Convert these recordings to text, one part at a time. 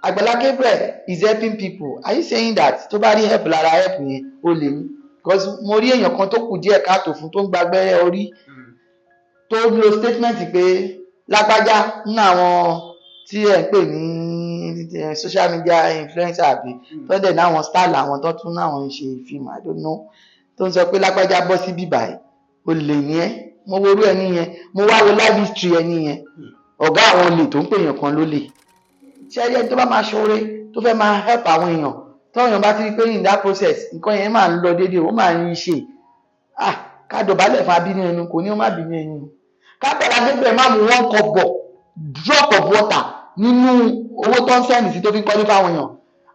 Agbala Gabriel is helping people. Are you saying that tó bá rí help lára help yẹn ó lè ní? Because mo rí èèyàn kan tó kù díẹ̀ káàtó fún tó ń gba abẹ́rẹ́ orí tó lo statement pé lágbájá nínú àwọn tí ẹ ń pè ní social media influencer àbí tó dẹ̀ náwọn style àwọn tó tún náwọn ń ṣe fíìmù I don't know tó ń sọ pé lágbájá bọ́ sí bíbá ẹ̀ ó lè ní ẹ́ mo wo orú ẹni yẹn mo wá wo live history ẹni yẹn ọ̀gá àwọn olè tó ń pè èèyàn kan ló lè ṣe ẹni tó bá máa ṣoore tó fẹ́ máa help àwọn èèyàn tó èèyàn bá ti rí pé in that process nǹkan yẹn máa ń lọ déédéé ó máa ń ṣe ká dọ̀bálẹ̀ fún abínú ẹnu kò ní ó má bínú ẹnu Agbala Gabriel má mú one cup drop of water nínú owó tó ń sẹ́ni sí tó fi ń kọ́lé fáwọn èèyàn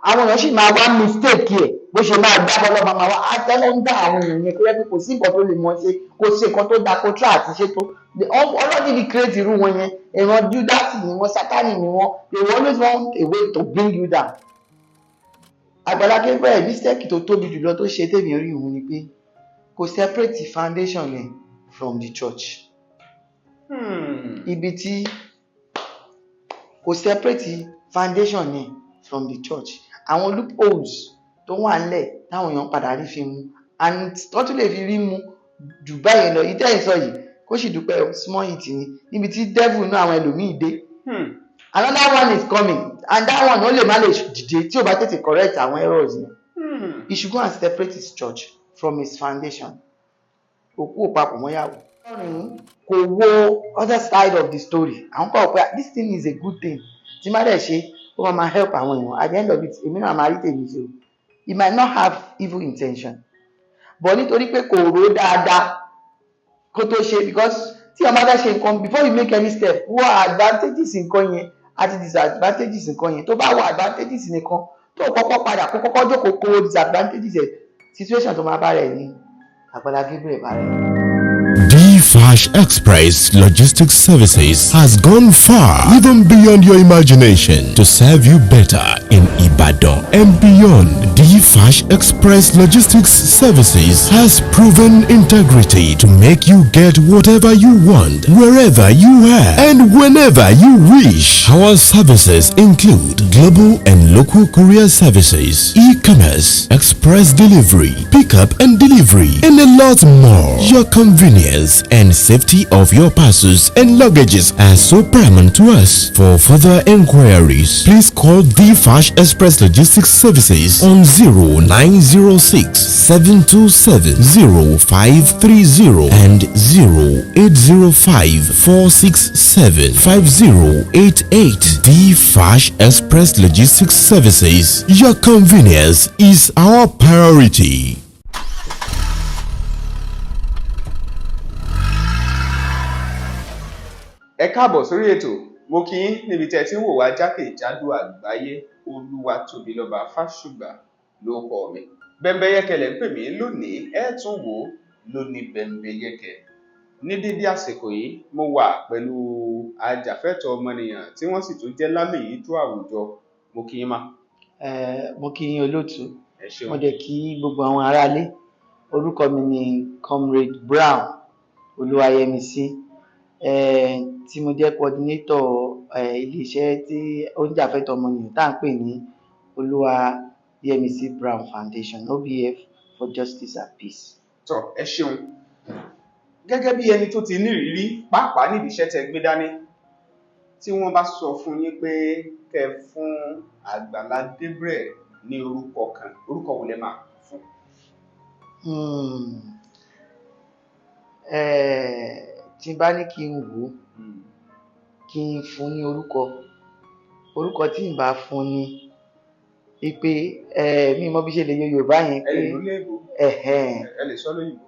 àwọn èèyàn sì máa wá mistake ẹ̀ bó ṣe máa gbá bọ́lọ́ máa wá àtẹ́lẹ́ ń dá àwọn èèyàn yẹn pé kò sí nǹkan tó lè mọ̀ ṣe kò ṣe nǹkan tó dáa kó tra àti ṣe tó ọlọ́dún ní create irú wọn yẹn èèyàn Judas ni wọn Sátánì ni wọn they always want a way to bring you down. Agbala Gabriel mistake tó tóbi jùlọ tó ṣe tèmi rí òun ni pé kò separate the foundation yẹn from the church. Ibi tí kò separate foundation yẹn from the church àwọn loopholes tó wà nílẹ̀ táwọn èèyàn padà rí fi mú and wọ́n tún lè fi rí mú jù báyìí lọ ìtẹ́ ìsọ yìí kó sì dúpẹ́ small hit ni níbi tí devil inú àwọn ẹlòmíì dé another one is coming and that one ó lè má lè dìde tí ò bá tètè correct àwọn errors yẹn he should go and separate his church from his foundation òkú òpapọ̀ mọ́yàwó kò wo other side of the story àwọn kọ̀ pé this thing is a good thing tí má dẹ̀ ṣe ó máa help àwọn èèyàn at the end of it èmi náà máa rí tèmi ṣe o he might not have evil intention but nítorí pé kò rò dáadáa kó tó ṣe because tí ọmọ bá ṣe nǹkan before you make any step wo advantages nǹkan yẹn àti disadvantages nǹkan yẹn tó bá wo advantages nìkan tó kọ́kọ́ padà kó kọ́kọ́ jókòó kó disadvantages ẹ̀ situation tó máa bá rẹ̀ ní Agbala Gabriel bá rẹ̀. Flash Express Logistics Services has gone far, even beyond your imagination, to serve you better in Ibadan and beyond. Flash Express Logistics Services has proven integrity to make you get whatever you want, wherever you are, and whenever you wish. Our services include global and local courier services, e-commerce, express delivery, pickup and delivery, and a lot more. Your convenience and safety of your parcels and luggages are so paramount to us. For further inquiries, please call Flash Express Logistics Services on 0906 727 0530 and 0805 467 5088. Flash Express Logistics Services. Your convenience is our priority. Ẹ káàbọ̀ sórí ètò mo kí yín níbi tí ẹ ti ń wò wá jákèjádò àgbáyé Olúwatóbilọ́ba Fásùgbà ló kọ mi. Bẹ́mbẹ́yẹ́kẹ́ lẹ̀ ń pè mí lónìí ẹ tún wò lóní Bẹ́mbẹ́yẹ́kẹ́. Ní dédé àsìkò yìí mo wà pẹ̀lú ajàfẹ́tọ̀ọ́ ọmọnìyàn tí wọ́n sì tún jẹ́ lámìyító àwùjọ. Mo kí yín mà. Mo kí yín olóòtú. Mo dẹ̀ kí gbogbo àwọn aráalé. Orúkọ mi ni Comrade Brown Olúwayẹmisí. Tí mo jẹ́ coordinator iléeṣẹ́ tí ó ń jàfẹ́tọ̀ọ́ ọmọnìyàn tá à ń pè ní Olúwayẹmisí Brown Foundation OBF for Justice and Peace. Tọ́ ẹ ṣeun gẹ́gẹ́ bí ẹni tó ti nírìírí pàápàá nídìí iṣẹ́ tẹ́ gbé dání tí wọ́n bá sọ fún yín pé kẹ́ fún Agbala Gabriel ní orúkọ kan orúkọ wo lẹ máa fún? Tí bá ní kí n wò kí n fún ní orúkọ tí n bá fún ní pé mi mọ̀ bí ṣe lè Yorùbá yẹn pé ẹ lè sọ lóyìnbó.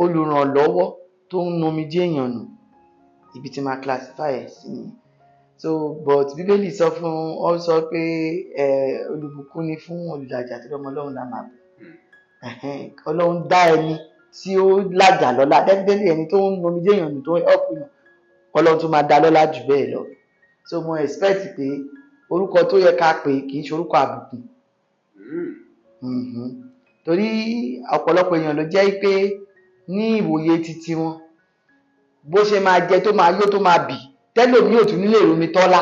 Olùrànlọ́wọ́ tó ń nomijé èèyàn nù ibi tí máa classify ẹ̀ sí ni so but Bíbélì sọ fún ọ sọ pé olùbùkún ni fún olùlàjà tí ọmọ Ọlọ́run là máa bù Ọlọ́run dá ẹni tí ó lájà lọ́lá definitely ẹni tó ń nomijé èèyàn nù tó ń help èèyàn Ọlọ́run tó máa dá lọ́lá jù bẹ́ẹ̀ lọ so mo expect pé orúkọ tó yẹ ká pè kì í ṣe orúkọ àbùkù torí ọ̀pọ̀lọpọ̀ èèyàn ló jẹ́ pé ní ìwòye titi wọn bó ṣe máa jẹ tó máa yó tó máa bì tẹ́lòmí ò tún nílé ìromi tọ́lá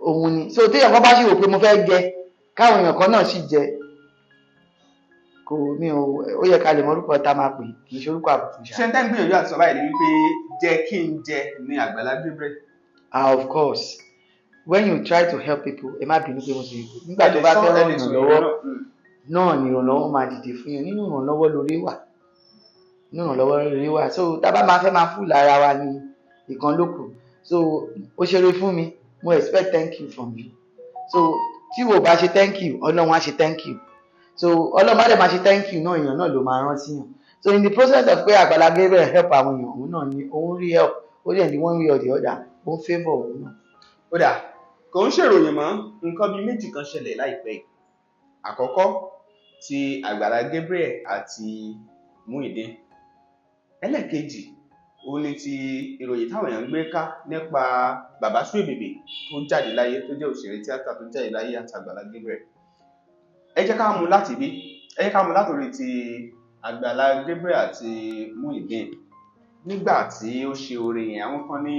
òun ni so téèyàn kan bá ṣe wò pé mo fẹ́ jẹ káwọn èèyàn kan náà sì jẹ kò mi ò ó yẹ ká lè mọ orúkọ tá a máa pè kì í ṣe orúkọ àbùkù ṣá. ṣé ń tẹ́ ń gbìyànjú àti sọ báyìí ni wípé jẹ́ kí n jẹ ní Agbala Gabriel. Of course when you try to help people ẹ má bínú pé mo ṣe nígbà tó bá fẹ́ ràn yàn lọ́wọ́ náà ni ìrànlọ́wọ́ máa dìde fún yàn nínú ìrànlọ́wọ́ lórí wà so tá a bá máa fẹ́ máa fún lára wa ní ìkan lókù so ó ṣeré fún mi mo expect thank you from you so tí wo bá ṣe thank you Ọlọ́run á ṣe thank you so Ọlọ́run bá dẹ̀ máa ṣe thank you náà èèyàn náà ló máa rántí yàn so in the process of pé Agbala Gabriel help àwọn èèyàn òun náà ni òun rí help ó dẹ̀ ní one way or the other ó ń favour òun náà. Ó dà kò ń ṣèròyìn mọ́ nǹkan bíi méjì kan ṣẹlẹ̀ láìpẹ́ yìí àkọ́kọ́ ti Agbala Gabriel àti Muyideen ẹlẹ́ẹ̀kejì òun ni ti ìròyìn táwọn èèyàn ń gbé ká nípa bàbá Suebebe tó jáde láyé tó jẹ́ òṣèré tíátà tó jáde láyé àti Agbala Gabriel. Ẹ jẹ́ ká mú láti bí ẹ jẹ́ ká mú látòrí ti Agbala Gabriel àti Muyideen nígbà tí ó ṣe oore yẹn àwọn kan ní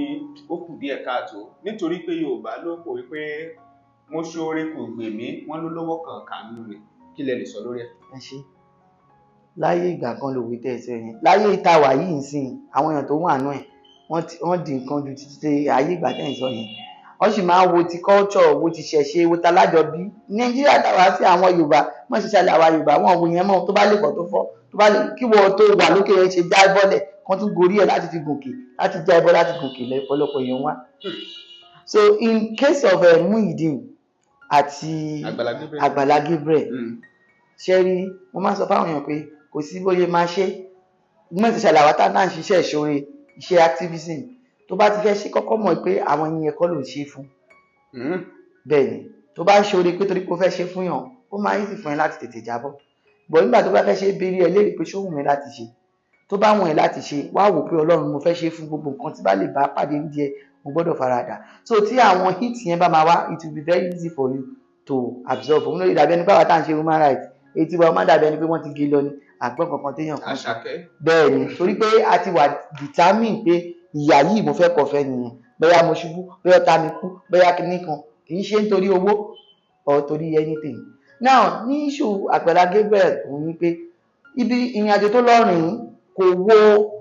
ó kù díẹ̀ káàtó nítorí pé Yorùbá ló kò wípé mo ṣe oore kò gbè mí wọ́n ló lọ́wọ́ kankan nínú rẹ̀ kí lẹ lè sọ lórí ẹ̀. ẹ ṣe láyé ìgbà kan lòwe tẹ́ ẹ sọ yẹn láyé ìta wà yìí ń sìn àwọn èèyàn tó wà nú ẹ̀ wọ́n di nǹkan ju títí ayé ìgbà tẹ́ ẹ sọ yẹn wọ́n sì máa wo ti culture wo ti ṣẹ̀ṣe wo ta lájọbí Nàìjíríà táwa sí àwọn Yorùbá wọ́n ṣe ṣàlẹ̀ àwa Yorùbá wọn ò yẹn mọ́ tó bá lè pọ̀ tó fọ́ tó bá lè kí wọ́n tó wà lókè yẹn ṣe já bọ́lẹ̀ kan tún gorí ẹ̀ láti fi gòkè láti já ẹbọ láti gòkè lọ́pọ̀lọpọ̀ èèyàn wá. So in case of Muyideen àti Agbala Gabriel ṣe rí mo máa sọ fáwọn èèyàn pé kò sí bóyá máa ṣe gbọ́n ti ṣàlàwà tá náà ń ṣiṣẹ́ ìṣòro iṣẹ́ activism tó bá ti fẹ́ ṣe kọ́kọ́ mọ̀ pé àwọn ènìyàn kọ́ ló ń ṣe fún bẹ́ẹ̀ ni tó bá ń ṣoore pé torí pé ó fẹ́ ṣe fún yàn ó máa easy fún ẹ láti tètè jábọ́ bọ̀ nígbà tó bá fẹ́ ṣe béèrè ẹ léèrè pé ṣó wù mí láti ṣe tó bá wù ẹ́ láti ṣe wá wò pé Ọlọ́run mo fẹ́ ṣe fún gbogbo nǹkan tí bá lè bá pàdé nídìí ẹ mo gbọ́dọ̀ faradà so tí àwọn hit yẹn bá máa wá it will be very easy for you to absorb òun lórí ìdàbí ẹni pé àwọn tá à ń ṣe human rights etí wa má dàbí ẹni pé wọ́n ti gé lọ ní àgbọn kankan téèyàn kan bẹ́ẹ̀ ni torí pé a ti wà determine pé ìyá yìí mo fẹ́ kọfẹ́ nìyẹn bóyá mo ṣubú bóyá ta mi kú bóyá kinní kan kì í ṣe nítorí owó or torí anything now ní issue Agbala Gabriel òun ni pé ibi ìrìn àjò tó lọ́rìn kò wo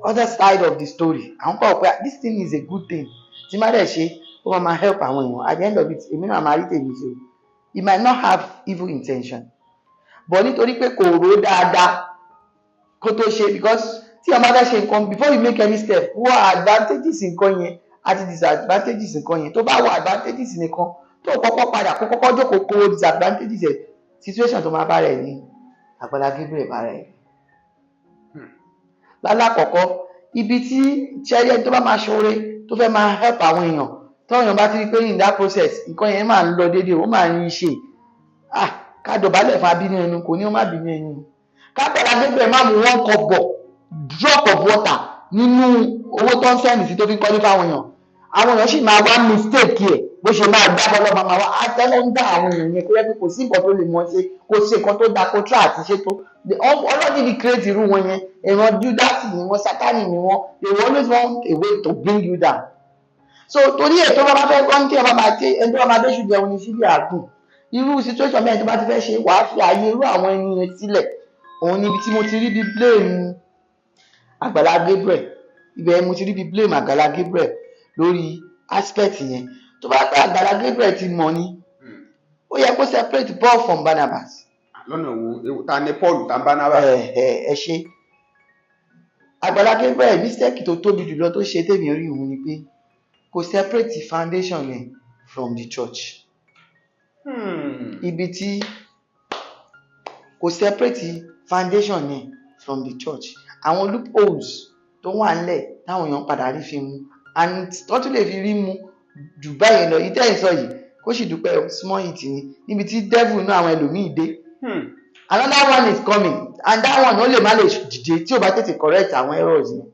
other side of the story àwọn kọ̀ pé this thing is a good thing tí má dẹ̀ ṣe ó máa help àwọn èèyàn at the end of it èmi náà máa rí tèmi ṣe o he might not have evil intention but nítorí pé kò rò dáadáa kó tó ṣe because tí ọmọ bá ṣe nǹkan before you make any step wo advantages nǹkan yẹn àti disadvantages nǹkan yẹn tó bá wo advantages nìkan tó kọ́kọ́ padà kó kọ́kọ́ jókòó kó disadvantages ẹ̀ situation tó máa bá rẹ̀ ní Agbala Gabriel bá rẹ̀ lálákọ̀ọ́kọ́ ibi tí ṣẹ́yẹ́ tó bá máa ṣoore tó fẹ́ máa help àwọn èèyàn tó èèyàn bá ti rí pé in that process nǹkan yẹn máa ń lọ déédéé ó máa ń ṣe ká dọ̀bálẹ̀ fún abínú ẹnu kò ní ó má bínú ẹnu Agbala Gabriel má mú one cup bọ̀ drop of water nínú owó tó ń sẹ́ni sí tó fi ń kọ́lé fáwọn èèyàn àwọn èèyàn sì máa wá mistake ẹ̀ bó ṣe máa dábọ́ lọ́ba máa wá àtẹ́lẹ́ ń dá àwọn èèyàn yẹn kó yẹ pé kò sí nǹkan tó lè mọ ṣe kò sí nǹkan tó da kó tra àti ṣe tó ọlọ́dún ní create irú wọn yẹn èèyàn Judas ni wọn Sátánì ni wọn they always want a way to bring you down so torí ẹ̀ tó bá fẹ́ gbọ́n tí ẹ bá máa ṣe ẹni tó bá máa bẹ́ṣù jẹun ní síbi àgùn irú situation bẹ́ẹ̀ tó bá ti fẹ́ ṣe wàá fi ààyè irú àwọn ẹni yẹn sílẹ̀ òun níbi tí mo ti rí bí blame Agbala Gabriel ibẹ̀ mo ti rí bí blame Agbala Gabriel lórí aspect yẹn tó bá pẹ́ Agbala Gabriel ti mọ̀ ni ó yẹ kó separate Paul from Barnabas. lọ́nà wo ta ni Paul ta Barnabas. ẹ ṣe Agbala Gabriel mistake tó tóbi jùlọ tó ṣe tèmi rí òun ni pé kó separate the foundation yẹn from the church. ibi tí kò separate foundation yẹn from the church àwọn loopholes tó wà nílẹ̀ táwọn èèyàn padà rí fi mu and tó tún lè fi rí mu jù báyìí lọ ìtẹ́ ìsọ yìí kó sì dúpẹ́ small hit ni níbi tí devil náà àwọn ẹlòmíì dé another one is coming and that one ó lè má lè dìde tí ò bá tètè correct àwọn errors yẹn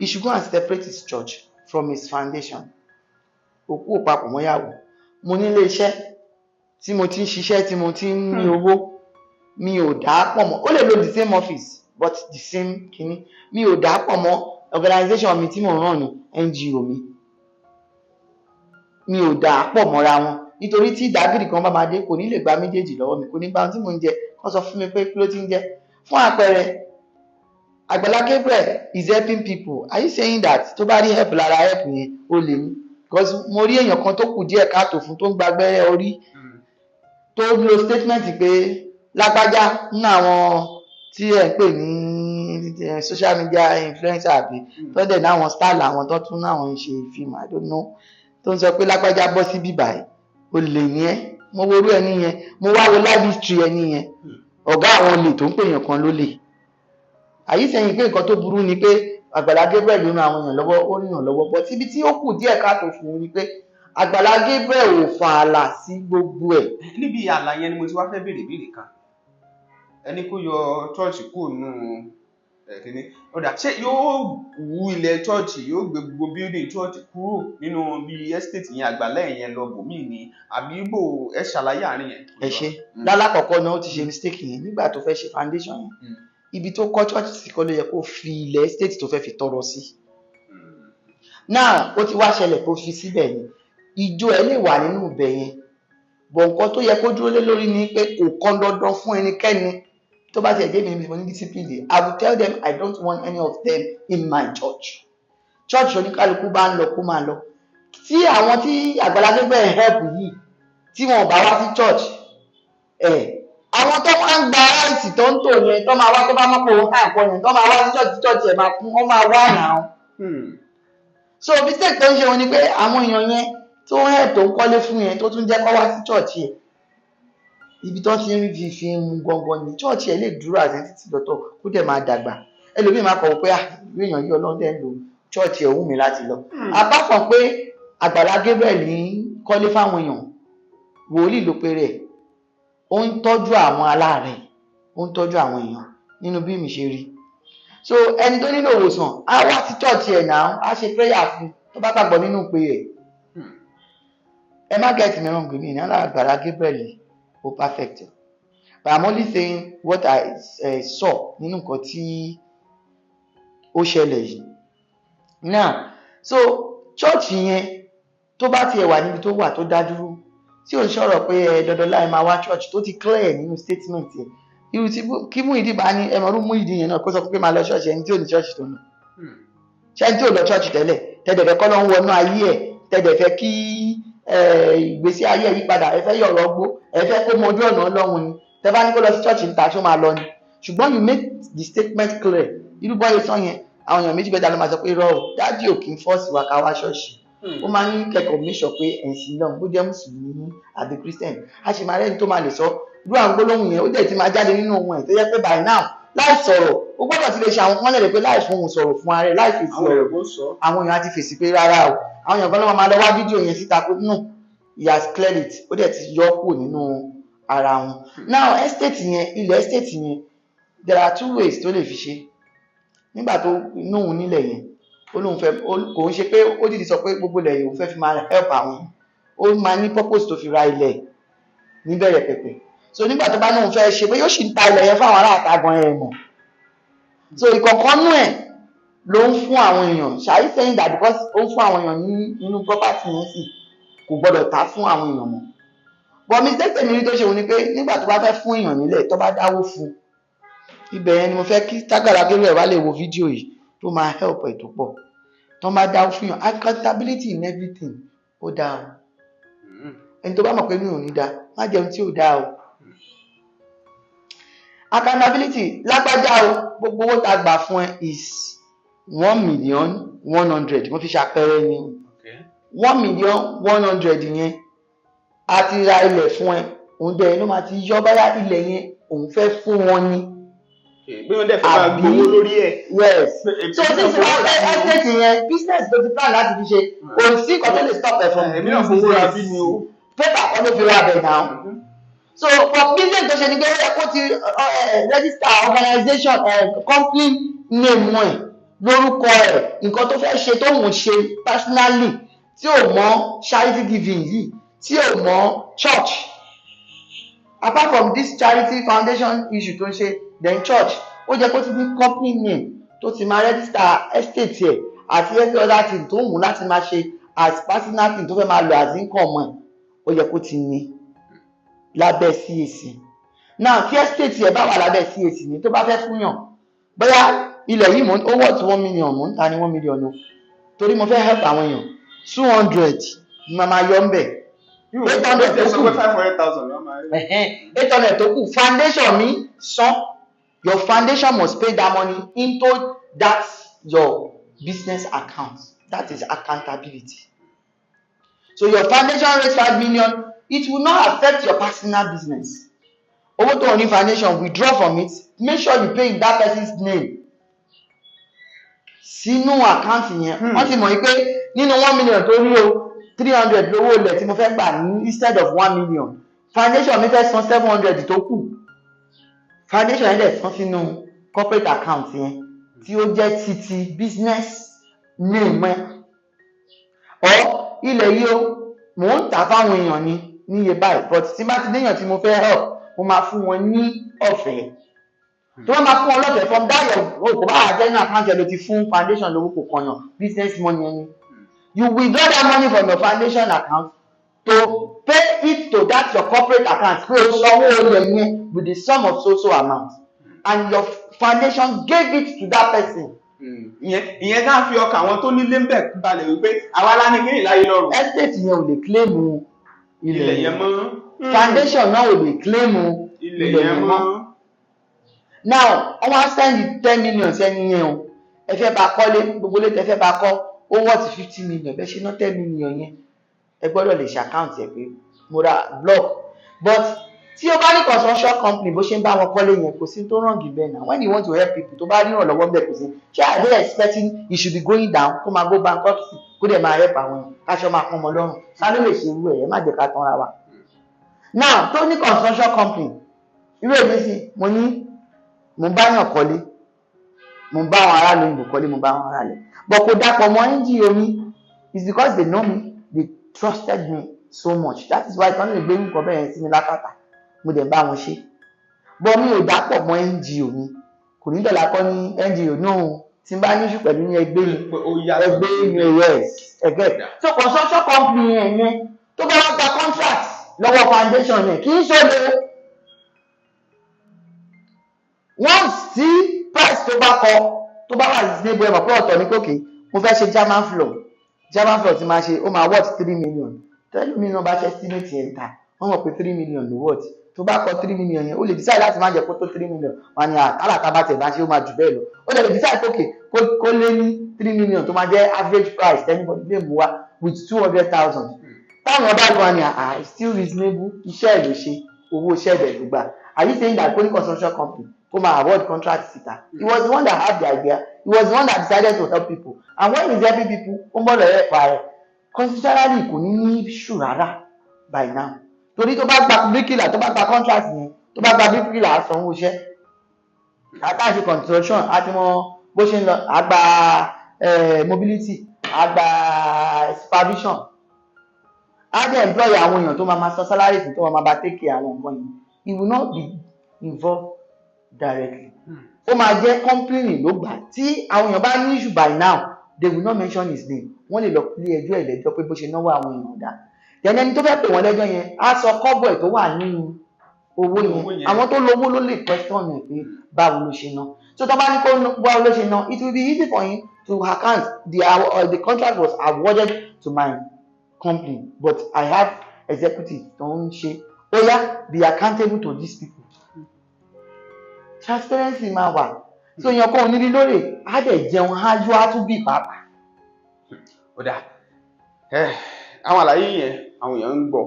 he should go and separate his church from his foundation òkú òpapọ̀ mọ́yàwó mo nílé iṣẹ́ tí mo ti ń ṣiṣẹ́ tí mo ti ń ní owó mi ò dá pọ̀ mọ́ ó lè lo the same office but the same kìíní mi ò dá pọ̀ mọ́ organization mi tí mo ràn ní NGO mi ò dá pọ̀ mọ́ra wọn nítorí tí ìdágìrì kan bá máa dé kò ní lè gba méjèèjì lọ́wọ́ mi, kò ní gba ohun tí mò ń jẹ kán sọ fún mi pé kí ló ti ń jẹ. Fún àpẹẹrẹ, Agbala Gabriel is helping people. Are you saying that tó bá rí help lára help yẹn ó lè ní? Because mo rí èèyàn kan tó kù díẹ̀ káàtó fún tó ń gba abẹ́rẹ́ orí tó lo statement pé lágbájá nínú àwọn tí ẹ̀ ń pè ní social media influencer àbí tó dẹ̀ náwọn style àwọn tó tún náwọn ṣe fíìmù I don't know tó ń sọ pé lágbájá bọ́ sí bíbà ẹ̀ ó lè ní ẹ́. Mo wo orú ẹni yẹn, mo wá wo live history ẹni yẹn, ọ̀gá àwọn olè tó ń pè èèyàn kan ló lè. Àyíṣẹ́yìn pé nǹkan tó burú ni pé Agbala Gabriel ló ran àwọn èèyàn lọ́wọ́, ó rìnyàn lọ́wọ́, bọ́ síbi tí ó kù díẹ̀ káàtó fún un ni pé Agbala Gabriel ò fa ààlà sí gbogbo ẹ̀. Níbi ààlà yẹn ni mo ti wá fẹ́ béèrè kan. Ẹni kó yọ chọ́ọ̀chì kúrò nínú kíní. Ọ̀dà ṣé yóò wú ilẹ̀ chọ́ọ̀chì, yóò gbé gbogbo building chọ́ọ̀chì kúrò nínú bí estate yẹn Àgbàlá yẹn lọ bòmíì ni àbí bò ẹ ṣàlàyé àárín yẹn. Ẹ ṣe lálákọ̀ọ́kọ́ náà ó ti ṣe mistake yẹn nígbà tó fẹ́ ṣe foundation yẹn. Ibi tó kọ́ church sí kọ́ ló yẹ kó fi ilẹ̀ estate tó fẹ́ fi tọrọ sí. Now ó ti wá ṣẹlẹ̀ kó fi síbẹ̀ ni ìjọ ẹ lè wà nínú ibẹ̀ yẹn, bọ̀ nǹkan tó yẹ kó dúró lé lórí ni pé kò kán dandan fún ẹnikẹ́ni tó bá ti ẹ̀jẹ̀ mi ní discipline. I will tell them I don't want any of them in my church. Church oníkálukú bá ń lọ kó máa lọ. Tí àwọn tí Agbala Gabriel help yìí tí wọn ò bá wá sí church àwọn tó máa ń gba ráìtì tó ń tò yẹn tó máa wá tó bá mọ́pò òun káàkọ́ yẹn tó máa wá sí church ẹ̀ máa kún wọ́n máa wá náà. So mistake tó ń ṣe wọn ni pé àwọn èèyàn yẹn tó ń help tó ń kọ́lé fún yẹn tó tún jẹ́ kó wá sí church ẹ̀ ibi tó ti ń rí fi ń gangan ní church ẹ̀ lè dúró àtẹ́tí lọ́tọ̀ kó dẹ̀ máa dàgbà. Ẹlòmíì máa kọ̀wé pé ìwé èèyàn yìí ọlọ́run dẹ̀ ń lò church ẹ̀ wù mí láti lọ. Apart from pé Agbala Gabriel ní kọ́lé fáwọn èèyàn, wòlíì ló pe rẹ̀, ó ń tọ́jú àwọn aláàárẹ̀, ó ń tọ́jú àwọn èèyàn nínú bí mi ṣe rí. So ẹni tó nílò ìwòsàn á wá sí church ẹ̀ náà á ṣe prayer fún tó bá gbàgbọ́ nínú pé ẹ̀. Ẹ má get me wrong mi ní Agbala Gabriel ó perfect, but I'm only saying what I saw nínú nǹkan tí ó ṣẹlẹ̀ yìí. Now so church yẹn tó bá tiẹ̀ wà níbi tó wà tó dá dúró tí ò ń sọ̀rọ̀ pé dandan láì máa wá church tó ti clear nínú statement yẹn, irú tí kí Muyideen bá ní ẹmọ̀rú Muyideen yẹn náà kó sọ pé máa lọ church ẹni tí ò ní church tó lọ. Ṣé ẹni tí ò lọ church tẹ́lẹ̀ tẹ́dẹ̀fẹ́ kọ́ ló ń wọnú ayé ẹ̀, tẹ́dẹ̀fẹ́ kí ìgbésí ayé yí padà, ẹ fẹ́ yọ̀rọ̀ gbó, ẹ fẹ́ kó mọ ojú ọ̀nà Ọlọ́run ni, tẹ́ bá ní kó lọ sí church níta ṣó máa lọ ni. Ṣùgbọ́n you make the statement clear. Irú bọ́ọ̀lù sọ yẹn àwọn èèyàn méjì bẹ́ẹ̀ ló máa sọ pé irọ́ o dájú ò kí ń fọ́ọ̀sì wa ká wá ṣọ́ọ̀ṣì. Ó máa ń kẹ́kọ̀ọ́ make sure pé ẹ̀sìn náà bó jẹ́ mùsùlùmí àbí christian a ṣe máa rẹ́ni tó máa lè sọ irú àwọn gbólóhùn yẹn ó dẹ̀ ti máa jáde nínú ohun ẹ̀ tó yẹ pé by now láì sọ̀rọ̀ ó gbọ́dọ̀ ti lè ṣe àwọn kan lẹ́rẹ̀ pé láì fún òun sọ̀rọ̀ fún ara rẹ̀ láì fèsì ọ̀rọ̀ àwọn èèyàn á ti fèsì pé rárá o. Àwọn èèyàn kan ló máa lọ wá fídíò yẹn síta pé no he has cleared it, ó dẹ̀ ti yọ kúrò nínú ara wọn. Now estate yẹn ilẹ̀ estate yẹn there are two ways tó lè fi ṣe. Nígbà tó inú òun nílẹ̀ yẹn ó lóun fẹ́ kò ń ṣe pé ó dìde sọ pé gbogbo ilẹ̀ yìí òun fẹ́ fi máa help àwọn, ó máa ní purpose tó fi ra ilẹ̀ níbẹ̀rẹ̀ pẹ̀pẹ̀. So nígbà tó bá ní òun fẹ́ ṣe pé yóò sì ń ta ilẹ̀ yẹn fáwọn aráàta gan ẹ̀ mọ̀. So ìkọ̀ọ̀kanú ẹ̀ ló ń fún àwọn èèyàn ṣàyí sẹ́yìn dà because ó ń fún àwọn èèyàn nínú property yẹn sì kò gbọdọ̀ ta fún àwọn èèyàn mọ́. But mistake tèmi rí tó ṣe òun ni pé nígbà tó bá fẹ́ fún èèyàn nílẹ̀ tó bá dáwó fún ibẹ̀ yẹn ni mo fẹ́ kí Agbala Gabriel wá lè wo fídíò yìí tó máa help ẹ̀ tó pọ̀. Tó máa dáwó fún yàn accountability in everything ó dáa o. Ẹni tó bá mọ̀ pé mi ò ní dáa má jẹun tí ò dáa o. Accountability lágbájá o gbogbo owó tá gbà fún ẹ is 1,100,000 mo fi ṣàpẹẹrẹ ni 1,100,000 yẹn a ti ra ilẹ̀ fún ẹ òun dẹ̀ ló máa ti yọ báyà ilẹ̀ yẹn òun fẹ́ fún wọn ni. Bí wọ́n dẹ̀ fẹ́ máa gbowó lórí ẹ̀. Yes. So this one estate yẹn business tó ti plan láti fi ṣe kò sí nǹkan tó lè stop ẹ̀ from èmi náà fowó ra bí ni o. Paper kan ló fi ra bẹ̀ náà. So for business tó ṣe ni pé ó yẹ kó ti register organization company name wọn ẹ̀ lórúkọ ẹ̀ nǹkan tó fẹ́ ṣe tó ń ṣe personally tí ò mọ charity giving yìí tí ò mọ church apart from this charity foundation issue tó ń ṣe then church ó jẹ́ kó ti ní company name tó ti máa register estate ẹ̀ àti every other thing tó ń wù láti máa ṣe as personal thing tó fẹ́ máa lò as income ẹ̀ ó yẹ kó ti ní lábẹ́ CAC. Now kí estate ẹ bá wà lábẹ́ CAC ní tó bá fẹ́ fúnyàn bóyá ilẹ̀ yìí ó wọ̀ tí 1 million mò ń ta ní 1 million o torí mo fẹ́ help àwọn èèyàn 200 ni màá máa yọ ń bẹ̀. 800 tó kù foundation mi san. Your foundation must pay that money into that your business account. That is accountability. So your foundation raise 5 million, it will not affect your personal business. Owó tó ní foundation, withdraw from it. Make sure you pay in that person's name. Sínú àkáǹtì yẹn, wọ́n ti mọ̀ pé nínú 1 million tó rí o 300 lówó ilẹ̀ tí mo fẹ́ gbà ní instead of 1 million. Foundation mi fẹ́ san 700 tó kù. Foundation yẹn dẹ̀ san sínú corporate account yẹn tí ó jẹ́ títí business name ẹ. Or ilẹ̀ yìí o mò ń tà fáwọn èèyàn ní iye báyìí but tí bá ti déyàn tí mo fẹ́ help mo máa fún wọn ní ọ̀fẹ́. Tó bá máa fún wọn lọ́fẹ̀ẹ́ from that year kò bá àjẹ́ ní account ẹ ló ti fún foundation lówó kò kọyàn business money ẹni. You withdraw that money from your foundation account to pay it to that your corporate account pé o sanwó olè yẹn with the sum of so amount and your foundation gave it to that person. Ìyẹn ká fi ọkàn àwọn tó nílé ń bẹ̀ balẹ̀ wípé àwa lá ní kéyìn láyé lọ́rùn. Estate yẹn ò lè claim ilẹ̀ yẹn mọ́. Foundation náà ò lè claim ilẹ̀ yẹn mọ́. Now wọ́n wá send 10 million sẹ́ni yẹn o ẹ fẹ́ bá kọ́lé gbogbo lè tẹ́ fẹ́ bá kọ́ ó wọ́ọ̀tì 50 million bẹ́ẹ̀ ṣe ná 10 million yẹn ẹ gbọ́dọ̀ lè ṣe account ẹ pé mo ra block but tí o bá ní construction company bó ṣe ń bá wọn kọ́lé yẹn kò sí tó wrong bẹ́ẹ̀ náà when you want to help people tó bá rí ìrànlọ́wọ́ bẹ́ẹ̀ kò sí ṣé are they expecting it should be going down kó máa go bankruptcy kó dẹ̀ máa help àwọn yẹn káṣọ máa pọ́n ọmọ lọ́rùn sáré lè ṣe irú ẹ̀ má jẹ́ ká tán ra wa. Now tó ní construction company irú èmi sì mo ń bá yàn kọ́lé mo ń bá àwọn aráàlú ìbò kọ́lé mo ń bá àwọn aráàlú but kò dàpọ̀ mọ́ NGO mi it's because they know me they trusted me so much that is why kan lè gbé nǹkan bẹ́ẹ̀ sí mi lákàtà mo dẹ̀ bá wọn ṣe but mi ò dàpọ̀ mọ́ NGO mi kò ní dọ̀là kọ́ ní NGO náà tí n bá ní ìṣù pẹ̀lú ní ẹgbẹ́ mi yes ẹgbẹ́ so construction company yẹn tó bá wọ́n gba contract lọ́wọ́ foundation yẹn kì í ṣòro once tí price tó bá wà reasonable ẹ̀mọ̀ pé ọ̀tọ̀ ní kòkè mo fẹ́ ṣe German floor tí máa ṣe ó máa worth 3 million tẹ́lẹ̀ mi náà bá ṣe estimate yẹn ta wọ́n mọ̀ pé 3 million ló worth tó bá kọ 3 million yẹn ó lè decide láti má jẹ́ kó tó 3 million wà ní àkàlàkà bá tẹ̀ bá ṣe ó máa jù bẹ́ẹ̀ lọ ó lè decide kókè kó lé ní 3 million tó máa jẹ́ average price anybody lè mú wa with 200,000 táwọn ọba gan ni still reasonable iṣẹ́ ẹ̀ ló ṣe owó iṣẹ́ ẹ̀ ló gbà are you saying that Pony construction company kó máa award contract síta he was the one that had the idea he was the one that decided to help people and when he's helping people ó ń bọ̀ lọ́rẹ́ pa rẹ̀ constitutionally kò ní ṣù rárá by now torí tó bá gba bíríkìlà tó bá gba contract yẹn tó bá gba bíríkìlà sanwó iṣẹ́ àtàṣe construction àti mọ bó ṣe ń lọ àgbà mobility àgbà supervision àgbà employer àwọn èèyàn tó máa san salary fún tó máa bá take care àwọn nǹkan yìí he will not be involved directly ó máa jẹ́ company ló gbà tí àwọn èèyàn bá ní issue by now they will not mention his name wọ́n lè lọ pé ẹjọ́ ìlẹ́jọ́ pé bó ṣe náwó àwọn èèyàn dá then ẹni tó fẹ́ pè wọ́n lẹ́jọ́ yẹn á sọ kọ́bọ̀ ẹ̀ tó wà nínú owó yẹn àwọn tó lówó ló lè question ẹ̀ pé báwo ló ṣe ná so tó bá ní kó báwo ló ṣe ná it will be easy for him to account the contract was awarded to my company but I have executive tó ń ṣe ó yá be accountable to these people transparency máa wà so èèyàn kan ò ní rí lórí á dẹ̀ jẹun á yọ á tún bí pàápàá. Ó dà àwọn àlàyé yẹn àwọn èèyàn ń gbọ́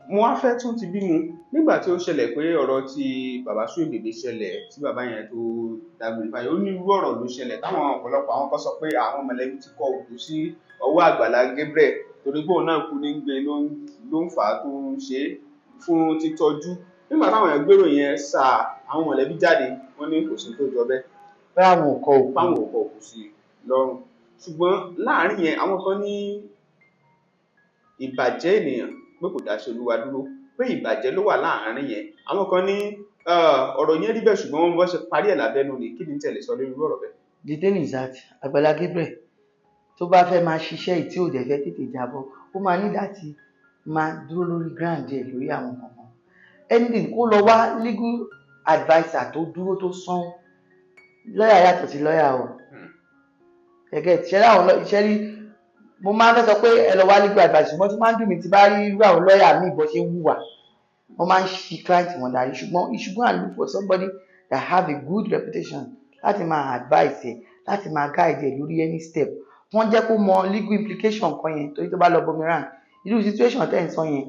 mo wá fẹ́ tún ti bímú nígbà tí ó ṣẹlẹ̀ pé ọ̀rọ̀ tí bàbá Suebebe ṣẹlẹ̀ tí bàbá yẹn tó dágbére fáyé ó ní irú ọ̀rọ̀ ló ṣẹlẹ̀ táwọn ọ̀pọ̀lọpọ̀ àwọn kan sọ pé àwọn mọ̀lẹ́bí ti kọ òkú sí ọwọ́ Agbala Gabriel torí pé òun náà kú ní gbé ló ń fà á tó ń ṣe fún títọ́jú nígbà táwọn èèyàn gbèrò yẹn sà àwọn mọ̀lẹ́bí jáde wọ́n ní kò sí tó jọ bẹ́ẹ̀ báwọn ò kọ òkú sí lọ́rùn ṣùgbọ́n láàárín yẹn àwọn kan ní ìbàjẹ́ ènìyàn pé kò dáṣe Olúwa dúró pé ìbàjẹ́ ló wà láàárín yẹn àwọn kan ní ọ̀rọ̀ yẹn rí bẹ́ẹ̀ ṣùgbọ́n wọ́n bọ́ ṣe parí ẹ̀ lábẹ́nu ni kí ni tẹ̀lé sọ lórí ọ̀rọ̀ bẹ́ẹ̀. The thing is that Agbala Gabriel tó bá fẹ́ máa ṣiṣẹ́ tí ò dẹ̀ fẹ́ tètè jábọ́ ó máa ní láti máa dúró lórí ground ẹ̀ lórí àwọn kankan anything kó lọ wá legal adviser tó dúró tó sán lọ́yà yàtọ̀ sí lọ́yà o gẹ́gẹ́ ìṣẹ́rí àwọn ìṣẹ́rí mo máa ń fẹ́ sọ pé ẹ lọ wá legal adviser ṣùgbọ́n tí máa ń dùn mí tí bá rí irú àwọn lọ́yà míì bó ṣe ń wùwà wọ́n máa ń fi client wọn darí ṣùgbọ́n you should go and look for somebody that have a good reputation láti máa advice ẹ̀ láti máa guide ẹ̀ lórí any step wọ́n jẹ́ kó mọ legal implication kan yẹn torí tó bá lọ boomerang irú situation tẹ́ ń sọ yẹn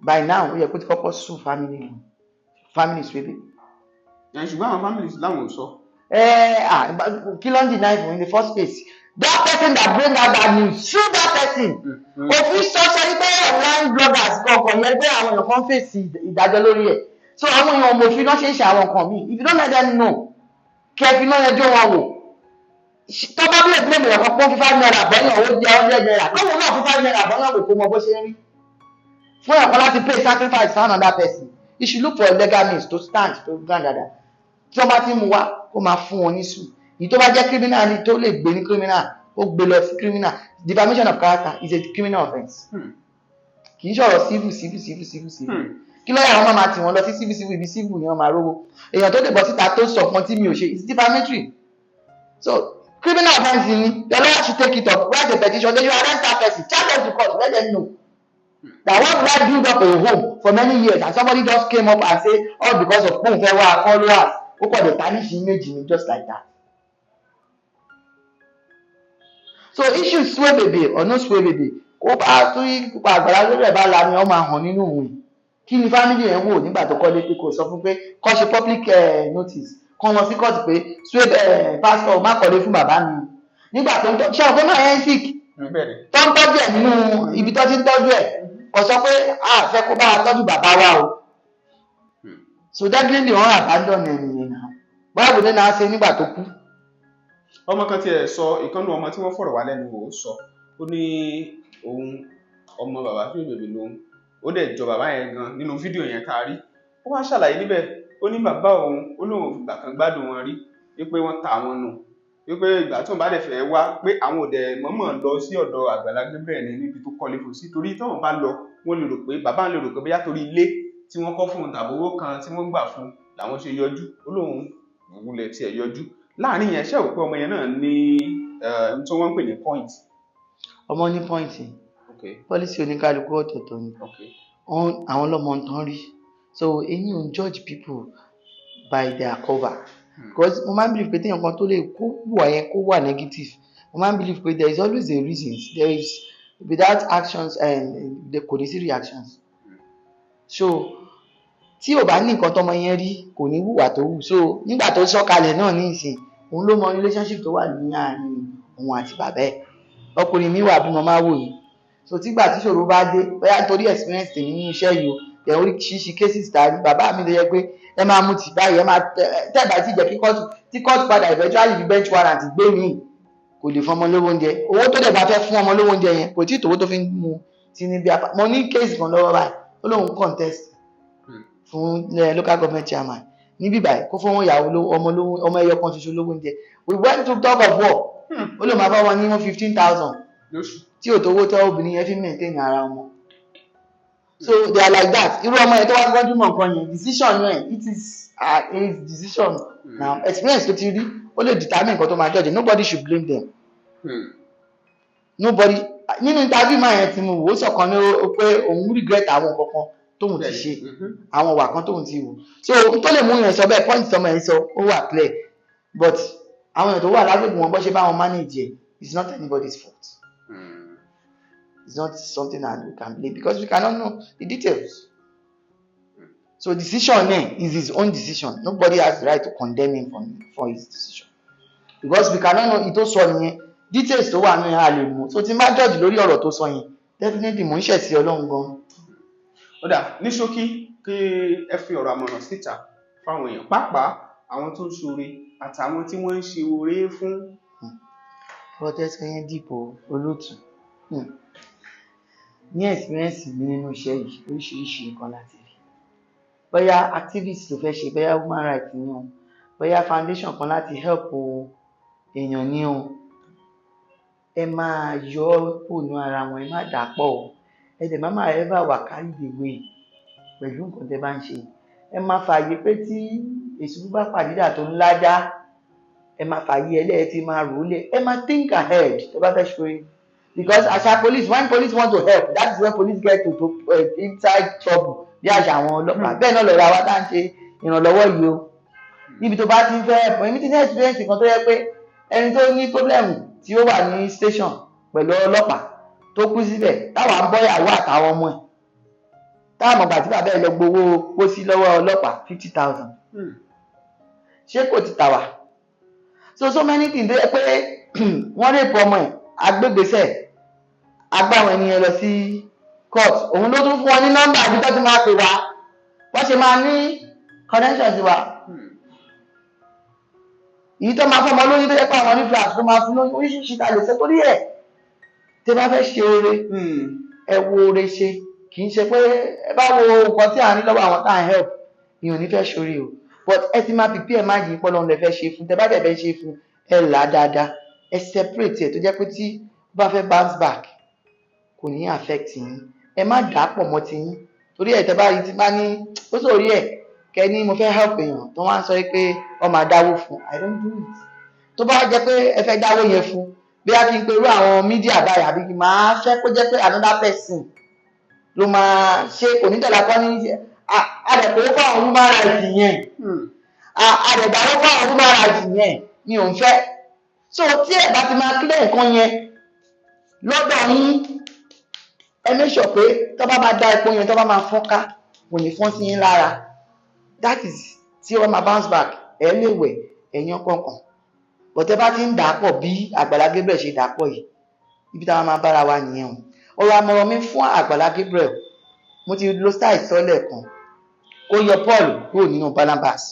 by now ó yẹ kó ti kọ́kọ́ sue family Suebebe. ṣùgbọ́n àwọn families láwọn ò sọ. kí ló ń deny for in the first place that person that bring out that news sue that person. òfin sọ pé online bloggers kọ̀ọ̀kan yẹn pé àwọn èèyàn kan fèsì ìdájọ́ lórí ẹ̀ so àwọn èèyàn òmòfin náà ṣe ń ṣe àwọn nǹkan míì if you don't let them know kẹfì náà ẹjọ́ wọn wò tó bá bí ẹgbẹ́ èèyàn kan pọ́n fífá náírà bọ́yàn owó jẹ́ 100 naira kọ́wọ́ náà fífá náírà bọ́yàn wò kó mọ bó ṣe ń rí fún ẹ̀kọ́ láti pay sacrifice for another person you should look for legal means to stand to ground dada tí wọ́n bá ti mú wá kó máa fún wọn ní sùn èyí tó bá jẹ́ criminal ni tó lè gbé ní criminal ó gbé lọ sí criminal defamation of character is a criminal offence kì í ṣọ̀rọ̀ civil kí lọ́yà wọn máa tì wọ́n lọ sí civil ibi civil ni wọ́n máa rówó èèyàn tó lè bọ́ síta tó sọ fún tí mi ò ṣe is defamatory so criminal offence ni the lawyer should take it up write a petition then you arrest that person charge them to court let them know that one guy build up a home for many years and somebody just came up and say all because of pon fẹ́ wá followers ó kọ̀ dé tarnish méjì ni just like that. So issue Suebebe or no Suebebe kó bá tó yí pa Agbala Gabriel bá la ni wọ́n máa hàn nínú òun kí ni family yẹn wò nígbà tó kọ́ létí kò sọ fún pé kó ṣe public notice kó lọ sí court pé Suebebe pastor má kọ́lé fún bàbá mi nígbà tó ń tọ́ ṣé ọ̀gbọ́n náà yẹn sick tó ń tọ́jú ẹ̀ nínú ibi tó ti ń tọ́jú ẹ̀ kò sọ pé a fẹ́ kó bá tọ́jú bàbá wa o so definitely wọ́n abandon ẹ̀yìn náà báwo ni náà ṣe nígbà tó kú. ọmọ kan tiẹ̀ sọ ìkànnì ọmọ tí wọ́n fọ̀rọ̀ wá lẹ́nu wò ó sọ ó ní òun ọmọ bàbá Suebebe lòun ó dẹ̀ jọ bàbá yẹn gan nínú fídíò yẹn tá a rí ó wá ṣàlàyé níbẹ̀ ó ní bàbá òun ó lóun ìgbà kan gbádùn wọn rí wípé wọ́n ta àwọn nù wípé ìgbà tó ń bá dẹ̀ fẹ́ wá pé àwọn òdẹ mọ̀mọ́ lọ sí ọ̀dọ̀ Agbala Gabriel ní níbi tó kọ́lé fún sí torí táwọn bá lọ wọ́n lè rò pé bàbá ń lè rò pé bóyá torí ilé tí wọ́n kọ́ fún un tàbí owó kan tí wọ́n gbà fún làwọn ṣe yọjú ó lóun ìwúlẹ̀ tiẹ̀ yọjú láàrin yẹn ṣe òpé ọmọ yẹn náà ní tí wọ́n ń pè ní point. ọmọ ní point policy oníkálukú ọ̀tọ̀ọ̀tọ̀ ni àwọn ọlọ́mọ ń tán rí so èyí ò ń judge people by their cover because mo máa ń believe pé téèyàn kan tó lè kó wà yẹn kó wà negative mo máa ń believe pé there is always a reason there is without actions and there kò ní sí reactions so tí ò bá ní nǹkan tọmọ yẹn rí kò ní hùwà tó hù so nígbà tó sọ̀kalẹ̀ náà ní ìsìn òun ló mọ relationship tó wà ní àárín òun àti bàbá ẹ̀ ọkùnrin mi wà bí mo máa wò yìí so tígbà tí ìṣòro bá dé bóyá torí experience tèmi nínú iṣẹ́ yìí o ẹ̀ oríṣiríṣi cases ta ní bàbá mi lè yẹ pé ẹ máa mú tì báyìí ẹ máa tẹ́ẹ̀bà tí jẹ́ kí kóòtù padà eventually fi bench warrant gbé mi kò lè fún ọmọ lówó oúnjẹ owó tó dẹ̀ bá fẹ́ fún ọmọ lówó oúnjẹ yẹn kò tí ì tòwó tó fi ń mu sí níbi apá mo ní case kan lọ́wọ́ báyìí ó lóun contest fún local government chairman níbí báyìí kó fún ìyàwó ọmọ ẹyọ kan ṣoṣo lówó oúnjẹ we went to talk of war ó lè máa bá wọn ní 15,000 tí ò tówó tẹ́ obìnrin yẹn fi maintain ara wọn so they are like that irú ọmọ yẹn tó wá gbọ́dún mọ̀ nǹkan yẹn decision yẹn it is his decision now experience tó ti rí ó lè determine nǹkan tó máa judge nobody should blame them nobody nínú interview máa yẹn ti mú wò ó sọ̀kan ní pé òun regret àwọn nǹkan kan tóun ti ṣe àwọn ìwà kan tóun ti wò so tó lè mú yẹn sọ bẹ́ẹ̀ point tọmọ yẹn sọ ó wà clear but àwọn èèyàn tó wà lágbègbè wọn bó ṣe bá wọn manage it it's not anybody's fault. It's not something that we can blame because we cannot know the details. So decision is his own decision. Nobody has the right to condemn him for his decision. Because we cannot know ito sọ yẹn details tó wà ní a lè mú. So tí n bá judge lórí ọ̀rọ̀ tó sọ yẹn definitely mo ń ṣẹ̀ sí Ọlọ́run gan. Ó dà ní ṣókí kí ẹ fi ọ̀rọ̀ àmọ̀ràn síta fáwọn èèyàn pàápàá àwọn tó ń ṣoore àtàwọn tí wọ́n ń ṣe oore fún. Protest yẹn dìbò olóòtú. Ní experience mi nínú iṣẹ́ yìí oríṣiríṣi nǹkan láti rí bóyá activist tó fẹ́ ṣe bóyá human rights ni o bóyá foundation kan láti help èèyàn ni o ẹ máa yọ ònú ara wọn ẹ má dàpọ̀ o ẹ dẹ̀ má ever wà carry the way pẹ̀lú nǹkan tẹ́ bá ń ṣe. Ẹ má fààyè pé tí èṣù bá pàdídà tó ń lájá, ẹ má fààyè ẹlẹ́ẹ̀ tí máa rò ó lẹ̀. Ẹ má think ahead tẹ́ bá fẹ́ ṣe. Because àṣà police, when police want to help, that is when police get to inside trouble bí àṣà àwọn ọlọ́pàá. Bẹ́ẹ̀ náà lọ́rọ̀ àwa tá à ń ṣe ìrànlọ́wọ́ yìí o. Níbi tó bá ti ń fẹ́ help, èmi ti ní experience kan tó yẹ pé ẹni tó ní problem tí ó wà ní station pẹ̀lú ọlọ́pàá tó kú síbẹ̀, táwa ń bọ́ ìyàwó àtàwọn ọmọ ẹ̀, táwọn ọgbà tí bàbá ẹ̀ lọ gbowó pósí lọ́wọ́ ọlọ́pàá 50,000. Ṣé kò ti tà wá? So many things tó yẹ pé wọ́n rape ọmọ ẹ̀, agbégbèsè, agbáwọn ènìyàn lọ sí court, òun ló tún fún wọn ní nọ́mbà àbí tó ti máa pè wá, wọ́n ṣe máa ní connection sí wa. Èyí tó máa fọmọ lóyún tó yẹ pé àwọn ní flash tó máa fún lóyún oríṣiríṣi ta lè ṣe torí ẹ̀. Tẹ́ bá fẹ́ ṣe oore, ẹ wo oore ṣe, kì í ṣe pé ẹ bá wo nǹkan tí à ń rí lọ́wọ́ àwọn tá à ń help, ìyàn ní fẹ́ ṣoore o. But ẹ ti máa prepare máa yìí pọ́ lọ́run lẹ fẹ́ ṣe fún, tẹ́ bá dẹ̀ fẹ́ ṣe fún, ẹ là á dáadáa, ẹ separate ẹ̀ tó jẹ́ pé tí ó bá fẹ́ bounce back kò ní affect yín. Ẹ má dà á pọ̀ mọ́ ti yín torí ẹ̀ tẹ́ bá rí ti bá ní ó sórí ẹ̀ kẹ́ ní mo fẹ́ help èèyàn tó wá ń sọ pé ọ máa dáwó fún, I don't do it. Tó bá jẹ́ pé ẹ fẹ́ dáwó yẹn fún, bí a kí n pe irú àwọn mídíà báyìí àbí kí n máa fẹ́ kó jẹ́ pé another person ló máa ṣe kò ní tẹ̀lé akọ́ ní àdẹ̀kọ́ fún àwọn human rights yẹn, àdẹ̀dáwó fún àwọn human rights yẹn mi ò ń fẹ́. So tí ẹ bá ti máa clear nǹkan yẹn lọ́dọ̀ yín, ẹ make sure pé tó bá máa dá epo yẹn tó bá máa fọ́n ká kò ní fọ́n sí yín lára. That is tí wọ́n máa bounce back, ẹ lè wẹ̀ ẹ̀yán kọ̀ọ̀kan. Bọ̀tẹ́ bá ti ń dà á pọ̀ bí Agbala Gabriel ṣe dà á pọ̀ yìí, ibi táwọn máa bára wa nìyẹn o. Ọ̀rọ̀ àmọ̀ràn mi fún Agbala Gabriel, mo ti lo style sọ́lẹ̀ kan, kó yọ Paul kúrò nínú Barnabas.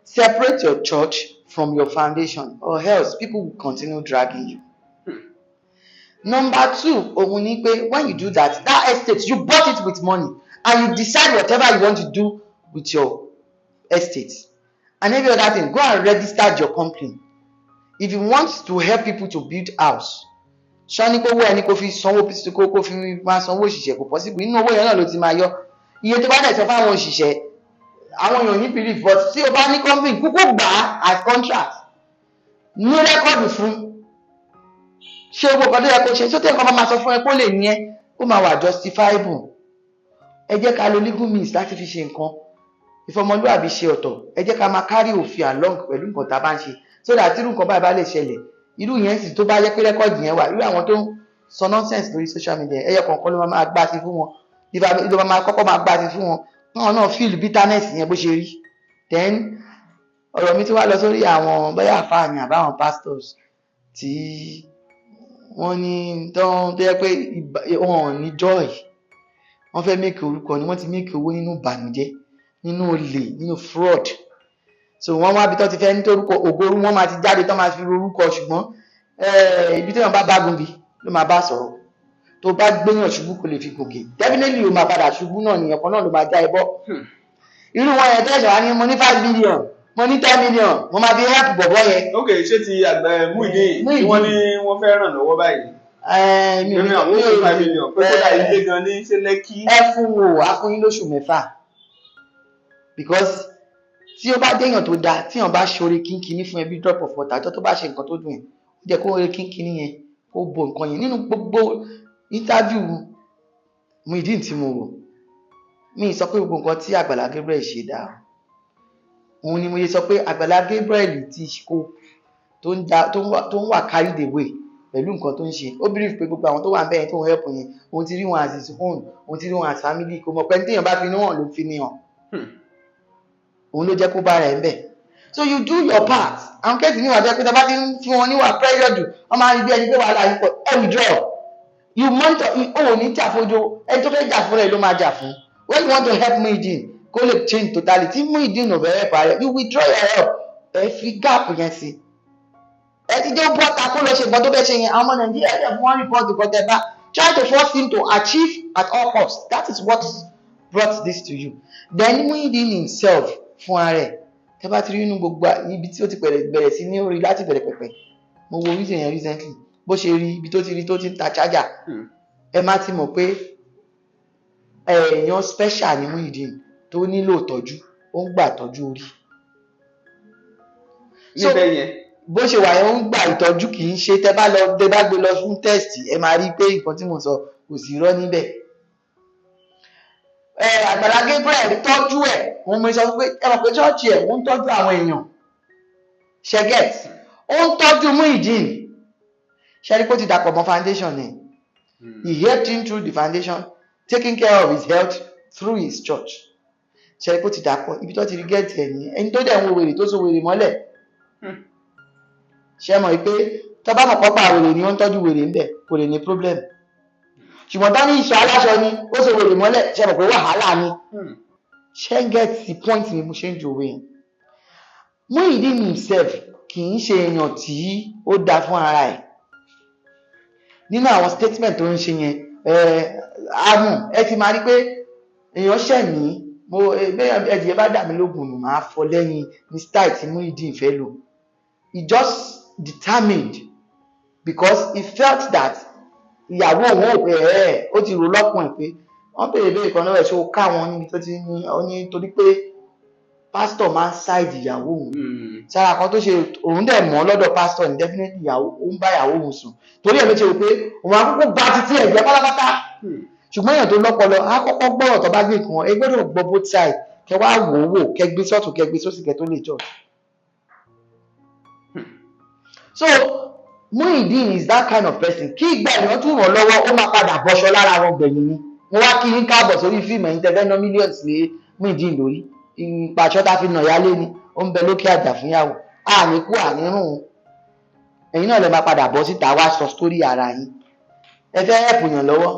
Separate your church from your foundation or else people will continue dragging you. Number 2, òun ni pé when you do that, that estate, you bought it with money and you decide whatever you want to do with your estate. And every other thing, go and register your company. If you want to help people to build house, ṣọ́ ní kó wó ẹni kó fi sanwó kó fi máa sanwó òṣìṣẹ́ kò possible. Inú owó yẹn náà ló ti máa yọ. Iye tó bá dẹ̀ sọ fáwọn òṣìṣẹ́, àwọn èèyàn ní believe, but tí o bá ní company kúkú gbà á as contract, ní rẹ́kọ̀dù fún, ṣé owó kan tó yẹ kó ṣe, tó tẹ̀ nǹkan máa sọ fún ẹ kó lè ní ẹ, ó máa wà justifiable. Ẹ jẹ́ ká lo legal means láti fi ṣe nǹkan. Ìfọmọlúwàbí ṣe ọ̀tọ̀, ẹ jẹ́ ká máa carry òfin along pẹ̀lú nǹkan tá a bá ń ṣe, so that irú nǹkan báyìí bá lè ṣẹlẹ̀. Irú yẹn sì tó bá yẹ pé rẹ́kọ̀dù yẹn wà, irú àwọn tó ń sọ nonsense lórí social media, ẹyọ kọ̀ọ̀kan ló máa gbá sí fún wọn, ló máa kọ́kọ́ máa gbá sí fún wọn, wọn náà feel bitterness yẹn bó ṣe rí. Then ọ̀rọ̀ mi tí wá lọ sórí àwọn bóyá àfáà ni àbáwọn pastors tí wọ́n ní tó yẹ pé wọn ò ní joy, wọ́n fẹ́ make orúkọ ni wọ́n ti make owó nínú ìbànújẹ́, nínú olè, nínú fraud. So wọ́n wá bí tó ti fẹ́ ní torúkọ ògorú, wọ́n máa ti jáde tó máa fi orúkọ, ṣùgbọ́n ibi tí wọ́n bá bágun bí ló máa bá sọ̀rọ̀. Tó bá gbéyàn ṣubú kò lè fi gòkè, definitely o máa padà ṣubú náà, nìyẹn kan náà ló máa já ẹ bọ́. Irú wọn yẹn tẹ́sán wá ní mo ní 5 million, mo ní 10 million, mo máa fi help bọ̀bọ̀ yẹn. Ok, ṣé ti àgbà Muyideen tí wọ́n ní wọ́n fẹ́ ràn lọ́wọ́ báyìí? Nínú àwọn 5 million pé kó dà ilé gan ní ṣe Lẹ́kí. Ẹ fún wo, á fún yín lóṣù 6. Because tí ó bá déyàn tó dáa, tí èèyàn bá ṣoore kínkínní fún ẹbí drop of water, tó bá ṣe nǹkan tó dùn ẹ̀, ó jẹ́ kó oore kínkínní yẹn kó bo nǹkan yẹn. Nínú gbogbo interview Muyideen tí mo wò, mi sọ pé gbogbo nǹkan tí Agbala Gabriel ṣe dáa. Òun ni mo yẹ sọ pé Agbala Gabriel ti kó tó ń wà carried away pẹ̀lú nǹkan tó ń ṣe. Ó believe pé gbogbo àwọn tó wà ń bẹ́ẹ̀ tó ń help yẹn, òun ti rí wọn as his own, òun ti rí wọn as family, kò mọ̀ pé ní téèyàn bá fi ní wọn ló fi ní hàn. Òun ló jẹ́ kó bá rẹ̀ ń bẹ̀. So you do your part. Àwọn kẹ́sì ní ìwà jẹ́ pé tẹ́bá ti ń fún wọn níwà pressure jù, wọ́n máa rí bí ẹni pé wàhálà yìí pọ̀, ẹ withdraw. You monitor, òun ní jà fojú, ẹni tó fẹ́ jà fún rẹ̀ ló máa jà fún. When you want to help Muyideen, kó lè change totality. Muyideen ò fẹ́ help rẹ̀, you withdraw your help. Ẹ fi gap yẹn sí. Ẹ ti jẹ́ bọ́ta kó lọ ṣe nǹkan tó fẹ́ ṣe yẹn, àwọn ọmọ Nàìjíríà ẹ̀ fún wọn report nǹkan tẹ́ bá. Try to force him to achieve at all costs. That is what brought this to you. Then Muyideen himself, fún ara ẹ̀, tẹ́ bá ti rí inú gbogbo ibi tí ó ti bẹ̀rẹ̀ sí ní orí láti bẹ̀rẹ̀ pẹ̀pẹ̀. Mo wo video yẹn recently, bó ṣe rí ibi tó ti rí tó ti ń ta charger. Ẹ má ti mọ̀ pé èèyàn special ní Muyideen tó nílò ìtọ́jú ó ń gbà ìtọ́jú orí. níbẹ̀ yẹn bó ṣe wà yẹn ó ń gbà ìtọ́jú kì í ṣe tẹ́ bá gbé lọ fún test ẹ máa rí i pé nǹkan tí mo sọ kò sí irọ́ níbẹ̀. Agbala Gabriel tọ́jú ẹ̀ òun mo sọ pé ẹ mọ̀ pé ṣọ́ọ̀ṣì ẹ̀ ó ń tọ́jú àwọn èèyàn ṣẹ́gẹ̀t ó ń tọ́jú Muyideen ṣẹ́rí pé ó ti dàpọ̀ mọ́ foundation ni he helped him through the foundation taking care of his health through his church ṣẹ́rí pé ó ti dàpọ̀ ibi tó ti rí gẹ́ẹ̀tì ẹ̀ ní ẹni tó dẹ̀ ń wo wèrè tó so wèrè mọ́lẹ̀ ṣe mọ̀ pé tó bá mọ̀ pọ́pá wèrè ni ó ń tọ́jú wèrè ńbẹ̀ kò lè ní problem ṣùgbọ́n tán ní ìṣọ́ aláṣọ ni ó so wèrè mọ́lẹ̀ ṣe mọ̀ pé wàhálà ni ṣe ń get the point ni mo ṣe ń jòwe yẹn. Muyideen himself kì í ṣe èèyàn tí ó da fún ara ẹ̀ nínú àwọn statement tó ń ṣe yẹn ẹ ti máa rí pé èèyàn ṣẹ̀ ní ẹ̀dìyẹ bá dà mí lógun nù máa fọ lẹ́yìn ní style tí Muyideen fẹ́ lò. He just determined because he felt that ìyàwó òun ò pé ó ti rò lọ́kùn ẹ̀ pé wọ́n béèrè kan lọ́wọ́ ẹ̀ ṣé ó ká wọn níbi tó ti ní torí pé pásítọ̀ máa ń ṣáìdì ìyàwó òun sára kan tó ṣe òun dẹ̀ mọ́ lọ́dọ̀ pásítọ̀ ní definitely ìyàwó òun bá ìyàwó òun sùn torí ẹ̀ ló ṣe rò pé òun àkókò bá títí ẹ̀ jẹ́ pátápátá ṣùgbọ́n èèyàn tó lọ́pọlọ á kọ́kọ́ gbọ́rọ̀ tó bá gbé kan ẹ gbọ́dọ̀ gbọ́ both side kẹ wá wò ó wò kẹ gbé sọ́tún kẹ gbé sósì kẹ tó lè jọ. So Muyideen is that kind of person kí ìgbà ènìyàn tún ràn lọ́wọ́ ó máa padà bọ́ṣọ lára wọn gbẹ̀yìn ni mo wá kí yín káàbọ̀ sórí fíìmù ẹ̀yin tẹ́fẹ́ ná millions lé Muyideen lórí ìpàṣọ tá fi nà yálé ni ó ń bẹ lókè àjà fúnyàwó àní kú àní rùn ẹ̀yin náà lè máa padà bọ́ síta wá sọ sítórì ara yín ẹ fẹ́ ẹ̀pù yàn lọ́wọ́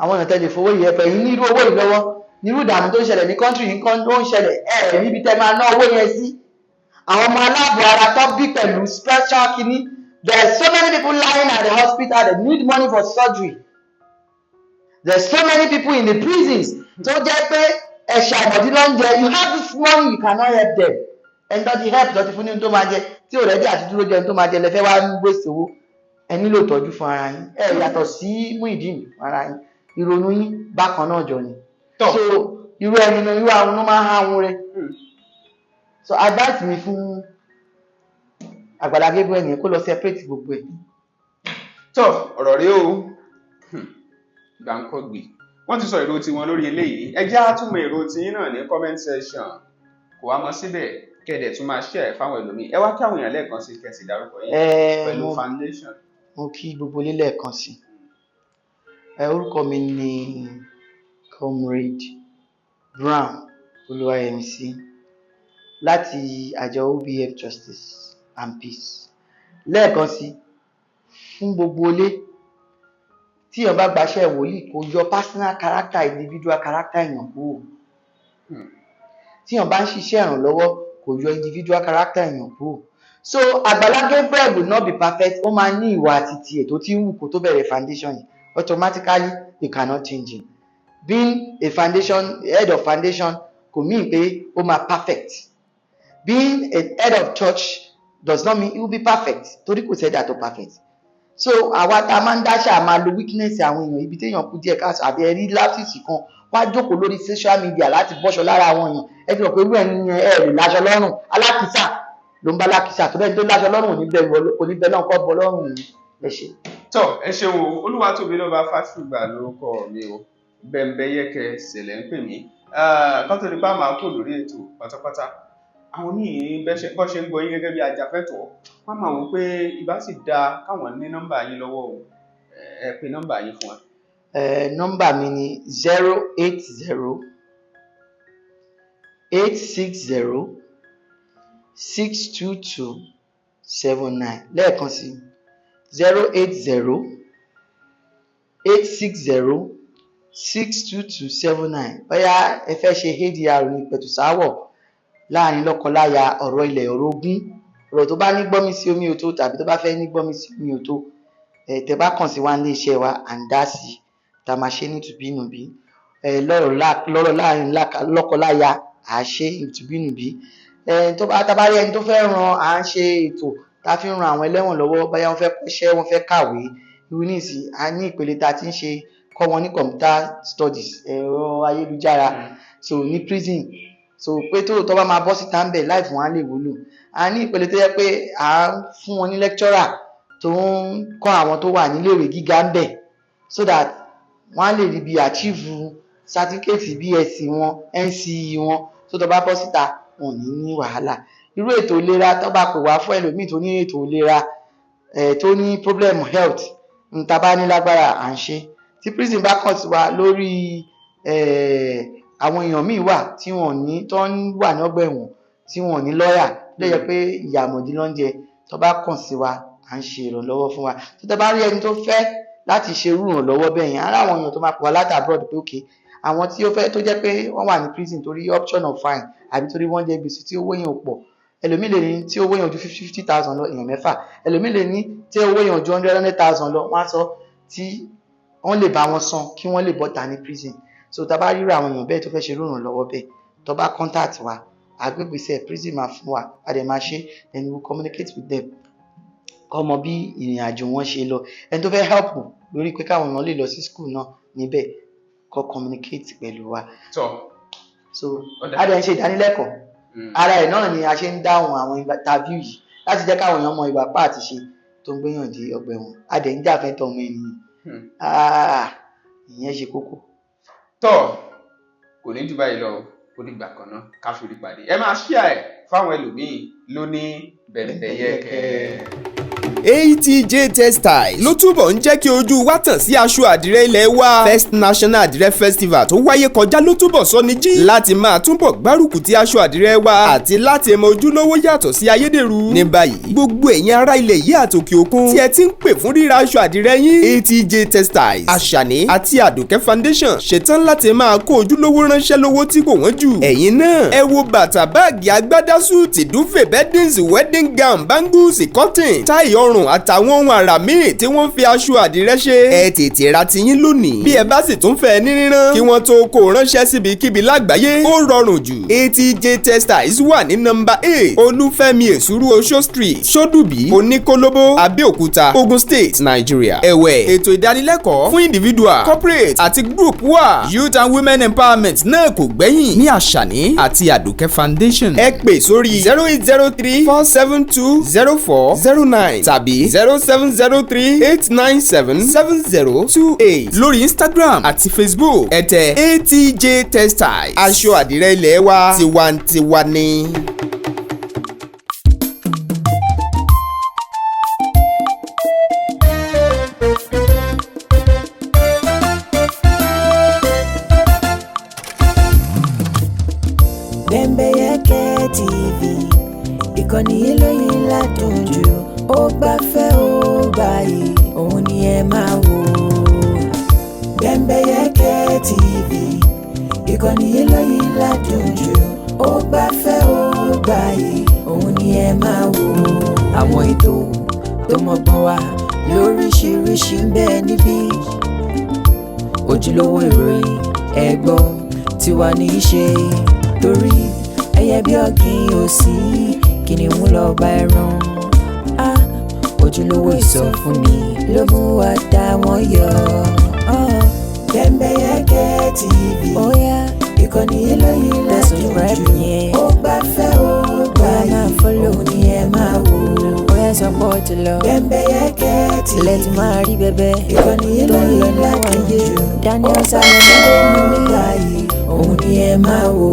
àwọn èèyàn tẹ́lẹ̀ fowó yìí ẹ̀pẹ̀ yín nírú owó yìí lọ́wọ́ nírú ìdààmú tó ń ṣẹlẹ̀ ní kọ́ńtírì yìí kan ló ń ṣẹlẹ̀ níbi tẹ́ máa ná owó yẹn sí àwọn ọmọ aláàbò ara tó bí pẹ̀lú special kínní there are so many people lying at the hospital that need money for surgery there are so many people in the prisons tó jẹ́ pé ẹ̀ṣẹ̀ àmọ̀dí ló ń jẹ you have this money you cannot help them ẹni tó ti help tó ti fún ní tó máa jẹ tí ò rẹ́jì àti dúró jẹun tó máa jẹ lẹ́fẹ́ wá ń gbèsè owó ẹ nílò ìtọ́jú fún ara yín yàtọ̀ sí Muyideen fún ara yín ìrònú yín bákan náà jọ ni so irú ẹni náà irú àwọn ló máa ń háwọn rẹ so advice mi fún Agbala Gabriel yẹn kó lọ separate gbogbo ẹ̀. tó ọ̀rọ̀ rí o gbàǹkọ́gbì wọ́n ti sọ èrò tiwọn lórí eléyìí ẹ jẹ́ àtúmọ̀ èrò tiyín náà ní comment section kò wá mọ́ síbẹ̀ kẹ́ẹ̀dẹ̀ tún máa share fáwọn ẹlòmíì ẹ wá kí àwọn èèyàn lẹ́ẹ̀kan sí kẹ́sì dárúkọ yín pẹ̀lú foundation. mo kí gbogbo ilé lẹ́ẹ̀kan sí orúkọ mi ni Comrade Brown Olúwayẹmísí láti àjọ OBF Justice and Peace lẹ́ẹ̀kan sí fún gbogbo ilé tí èèyàn bá gbaṣẹ́ wòlíì kò yọ personal character individual character èèyàn kúrò tí èèyàn bá ń ṣiṣẹ́ ìrànlọ́wọ́ kò yọ individual character èèyàn kúrò so Agbala Gabriel will not be perfect ó máa ní ìwà àti tiẹ̀ tó ti ń wù kó tó bẹ̀rẹ̀ foundation yìí automatically you cannot change it being a foundation head of foundation kò mean pé ó máa perfect being a head of church does not mean he will be perfect torí kò sẹ́dá tó perfect so àwa tá a máa ń dáṣà máa lo weakness àwọn èèyàn ibi téèyàn kú díẹ̀ káàsì àbí ẹ̀rí láfíìsì kan wá jókòó lórí social media láti bọ́ṣọ lára àwọn èèyàn ẹ ti rò pé irú ẹni yẹn ẹ lè láṣọ lọ́rùn alákìísà ló ń bá alákìísà tó bẹ́ẹ̀ tó láṣọ lọ́rùn òní bẹ́ẹ̀ náà kọ́ bọ́ lọ́rùn yìí ẹ ṣe. tó ẹ ṣeun o Olúwatóbilọ́ba Fásùgbà lórúkọ mi o Bẹ́mbẹ́yẹ́kẹ ṣẹlẹ̀ ń pè mí kọ́tò nípa máa kó lórí ètò pátápátá àwọn oníyìn bọ́ ṣe ń gbọ́ yín gẹ́gẹ́ bí ajàfẹ́tọ̀ọ́ wọ́n máa wò pé ìbá sì dáa káwọn ní nọ́mbà yín lọ́wọ́ o ẹ pè nọ́mbà yín fún wa. Nọ́mbà mi ni 080-860-622-79 lẹ́ẹ̀kan sí 080-860-622-79 bóyá ẹ fẹ́ ṣe ADR ní pẹ̀tùsáwọ̀ láàrin lọ́kọláya ọ̀rọ̀ ilẹ̀ ọ̀rọ̀ ogún ọ̀rọ̀ tó bá ní gbọ́mi sí omi òtó tàbí tó bá fẹ́ ní gbọ́mi sí omi òtó tẹ́ bá kàn sí wa ní iṣẹ́ wa à ń dá sí tá a máa ṣe ní tùbínùbí lọ́rọ̀ láàrin lọ́kọláya à á ṣe ìtùbínùbí tó bá tábárí ẹni tó fẹ́ ran à ń ṣe ètò tá a fi ń ran àwọn ẹlẹ́wọ̀n lọ́wọ́ bóyá wọ́n fẹ́ kọ́ṣẹ́ wọ́n fẹ́ kàwé irú nísì a ní ìpele tá a ti ń ṣe kọ́ wọn ní computer studies ẹ̀rọ ayélujára so ní prison so pé tó bá máa bọ́ síta ń bẹ̀ life wọn á lè wúlò. A ní ìpele tó yẹ pé à ń fún wọn ní lecturer tó ń kọ́ àwọn tó wà níléèwé gíga ń bẹ̀ so that wọ́n á lè rí bí achieve certificate BSc wọn NCE wọn tó bá bọ́ síta wọn ò ní wàhálà. Irú ètò ìlera tó bá pè wá fún ẹlòmíì tó ní ètò ìlera tó ní problem health níta bá ní lágbára à ń ṣe. Tí prison bá kàn sí wa lórí àwọn èèyàn míì wà tí wọ́n ní tó ń wà ní ọgbà ẹ̀wọ̀n tí wọ́n ní lọ́ọ̀yà lẹ́yìn pé ìyàmọ̀dí ló ń jẹ tó bá kàn sí wa à ń ṣe ìrànlọ́wọ́ fún wa. Tó bá rí ẹni tó fẹ́ láti ṣe irú ìrànlọ́wọ́ bẹ́ẹ̀ yẹn ara àwọn èèyàn tó máa pè wá láti abroad pé okay àwọn tí ó fẹ́ tó jẹ́ pé wọ́n wà ní prison torí option of fine àbí torí wọ́n jẹ gbèsè tí owó yẹn ò pọ̀ ẹlòmíì lè ní tí owó yẹn ju 50,000 lọ èèyàn mẹ́fà ẹlòmíì lè ní tí owó yẹn ju 100,000 lọ wọ́n á sọ tí wọ́n lè bá wọn san kí wọ́n lè bọ́ta ní prison. So tá a bá ríra àwọn èèyàn bẹ́ẹ̀ tó fẹ́ ṣe irú ìrànlọ́wọ́ bẹ́ẹ̀ tó bá contact wa agbègbèsè prison máa fún wa a dẹ̀ máa ṣe then we will communicate with them kọ́ mọ bí ìrìn àjò wọn ṣe lọ. Ẹni tó fẹ́ help lórí pé káwọn èèyàn lè lọ sí school náà níbẹ̀ kọ́ communicate pẹ̀lú wa. So a dẹ̀ ń ṣe ìdánilẹ́kọ̀ọ́ ara ẹ̀ náà ni a ṣe ń dáhùn àwọn interview yìí láti jẹ́ káwọn èèyàn mọ ìwà pa àti ṣe tó ń gbéyàn dé ọgbà ẹ̀wọ̀n a dẹ̀ ń jà fẹ́tọ̀ ọmọ ènìyàn ìyẹn ṣe kókó. Kò ní jù báyìí lọ ó dìgbà kan náà ká fi rí pàdé ẹ máa share ẹ̀ fáwọn ẹlòmíì lóní Bembeyeke. ATJ Textiles ló túbọ̀ ń jẹ́ kí ojú wa tàn sí aṣọ àdìrẹ ilẹ̀ wa. First National Àdìrẹ Festival tó wáyé kọjá ló túbọ̀ sọ ní jí láti máa túbọ̀ gbárùkù ti aṣọ àdìrẹ wa àti láti mọ ojúlówó yàtọ̀ sí ayédèrú. Ní báyìí gbogbo ẹ̀yin ará ilẹ̀ yìí àtòkè òkun tí ẹ ti ń pè fún ríra aṣọ àdìrẹ yín ATJ Textiles Àṣàní àti Àdùkẹ́ Foundation ṣetán láti máa kó ojúlówó ránṣẹ́ lówó tí kò wọ́n jù. Ẹ̀yin náà ẹ wo bàtà báàgì agbádá súùtì dúfè beddings wedding gown bangles cotton táì ọrùn àtàwọn ohun àrà míì tí wọ́n fi aṣọ àdìrẹ ṣe. Ẹ tètè ra tiyín lónìí. Bí ẹ bá sì tún fẹ́ ní rírán kí wọ́n tó kó ránṣẹ́ síbikíbi lágbàáyé ó rọrùn jù. ATJ Textiles wà ní nọ́mbà 8 Olúfẹ́mi Èsúrú Oṣó Street Ṣódùbí Oníkólóbó Abẹ́òkúta Ogun State Nigeria. Ẹ̀wẹ̀ ètò ìdánilẹ́kọ̀ọ́ fún individual corporate àti group wà. Youth and Women Empowerment náà kò gbẹ́yìn ní Àṣàní àti Àdùkẹ́ Foundation. Ẹ pè sórí 0803 472 0409 tàbí 0703-897-7028 lórí Instagram àti Facebook ẹ tẹ ATJ Textiles aṣọ àdìrẹ ilẹ̀ wa tiwantiwa ni. Bembeyeke TV ìkànnì ìlóyìn ládùn jù ó gbafẹ́ ó gbàyè òun ni ẹ máa wò. Bembeyeke TV ìkànnì ìlóyìn ládùn jù ó gbafẹ́ ó gbàyè òun ni ẹ máa wò. Àwọn ètò tó mọ́gbọ́n wá lóríṣiríṣi ń bẹ níbí. Ojúlówó ìròyìn ẹ̀gbọ́n tiwa ní í ṣe torí ẹyẹ bí ọ̀gìn òsì kìnìún lọ́ba ẹran. Ojúlówó ìsọfúnni ló mú wa dá wọn yọ. Bembeyeke TV ìkànnì ìlóyìn ládùn jù ó gbafẹ́ ó gbàyè òun ni ẹ máa wò. Support lọ Bembeyeke TV lẹ́tí máa rí bẹ́bẹ́ ìkànnì ìlóyìn ládùn jù Daniel Salomon ló mú wa yìí òun ni ẹ máa wò.